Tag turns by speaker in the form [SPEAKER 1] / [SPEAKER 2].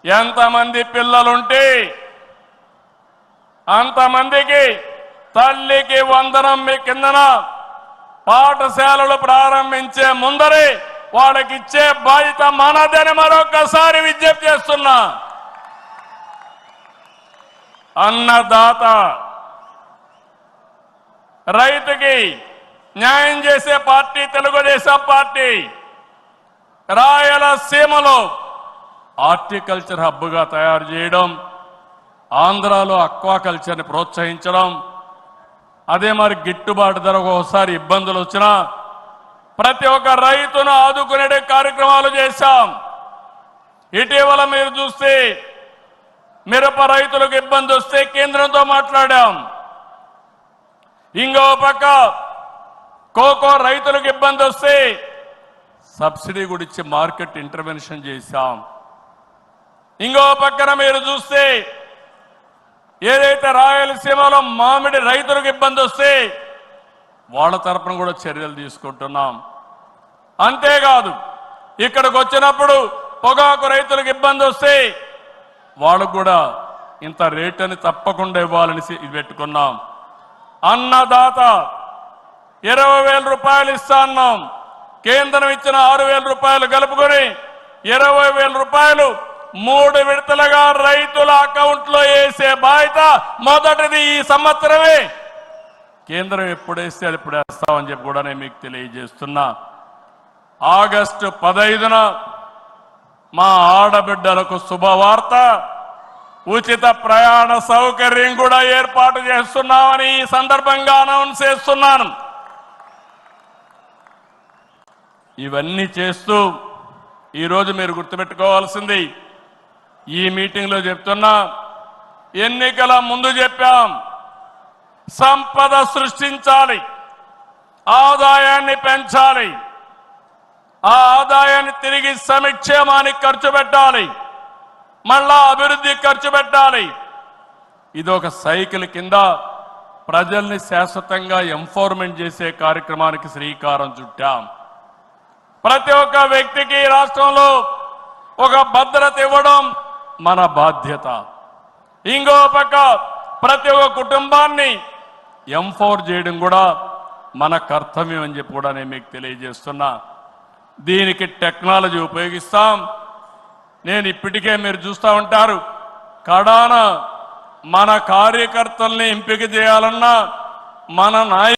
[SPEAKER 1] ఎంతమంది పిల్లలుంటే అంతమందికి తల్లికి వందనం మీ కిందన పాఠశాలలు ప్రారంభించే ముందరే వాళ్ళకి ఇచ్చే బాధ్యత మనదని మరొకసారి విజ్ఞప్తి చేస్తున్నా. అన్నదాత రైతుకి న్యాయం చేసే పార్టీ తెలుగుదేశం పార్టీ. రాయలసీమలో హార్టికల్చర్ హబ్గా తయారు చేయడం, ఆంధ్రాలో అక్వాకల్చర్ని ప్రోత్సహించడం, అదే మరి గిట్టుబాటు ధర ఒకసారి ఇబ్బందులు వచ్చినా ప్రతి ఒక్క రైతును ఆదుకునే కార్యక్రమాలు చేశాం. ఇటీవల మీరు చూస్తే మిరప రైతులకు ఇబ్బంది వస్తే కేంద్రంతో మాట్లాడాం. ఇంకో పక్క కోకో రైతులకు ఇబ్బంది వస్తే సబ్సిడీ కూడా ఇచ్చి మార్కెట్ ఇంటర్వెన్షన్ చేశాం. ఇంకో పక్కన మీరు చూస్తే ఏదైతే రాయలసీమలో మామిడి రైతులకు ఇబ్బంది వస్తే వాళ్ళ తరపున కూడా చర్యలు తీసుకుంటున్నాం. అంతేకాదు ఇక్కడికి వచ్చినప్పుడు పొగాకు రైతులకు ఇబ్బంది వస్తే వాళ్ళకు కూడా ఇంత రేట్ అని తప్పకుండా ఇవ్వాలని పెట్టుకున్నాం. అన్నదాత 20,000 రూపాయలు ఇస్తా అన్నాం. కేంద్రం ఇచ్చిన 6,000 రూపాయలు కలుపుకొని 20,000 రూపాయలు 3 విడతలుగా రైతుల అకౌంట్లో వేసే బాధ్యత మొదటిది ఈ సంవత్సరమే. కేంద్రం ఎప్పుడేస్తే అది ఇప్పుడు వేస్తామని చెప్పి కూడా నేను మీకు తెలియజేస్తున్నా. ఆగస్టు 15న మా ఆడబిడ్డలకు శుభవార్త, ఉచిత ప్రయాణ సౌకర్యం కూడా ఏర్పాటు చేస్తున్నామని ఈ సందర్భంగా అనౌన్స్ చేస్తున్నాను. ఇవన్నీ చేస్తూ ఈరోజు మీరు గుర్తుపెట్టుకోవాల్సింది, ఈ మీటింగ్లో చెప్తున్నా, ఎన్నికల ముందు చెప్పాం సంపద సృష్టించాలి, ఆదాయాన్ని పెంచాలి, ఆ ఆదాయాన్ని తిరిగి సంక్షేమానికి ఖర్చు పెట్టాలి, మళ్ళా అభివృద్ధి ఖర్చు పెట్టాలి. ఇదొక సైకిల్ కింద ప్రజల్ని శాశ్వతంగా ఎంపవర్మెంట్ చేసే కార్యక్రమానికి శ్రీకారం చుట్టాం. ప్రతి ఒక్క వ్యక్తికి రాష్ట్రంలో ఒక భద్రత ఇవ్వడం మన బాధ్యత. ఇంకో పక్క ప్రతి ఒక్క కుటుంబాన్ని ఎంపవర్ చేయడం కూడా మన కర్తవ్యం అని చెప్పి కూడా నేను మీకు తెలియజేస్తున్నా. దీనికి టెక్నాలజీ ఉపయోగిస్తాం. నేను ఇప్పటికే మీరు చూస్తూ ఉంటారు, కడాన మన కార్యకర్తల్ని ఎంపిక చేయాలన్నా, మన నాయకులు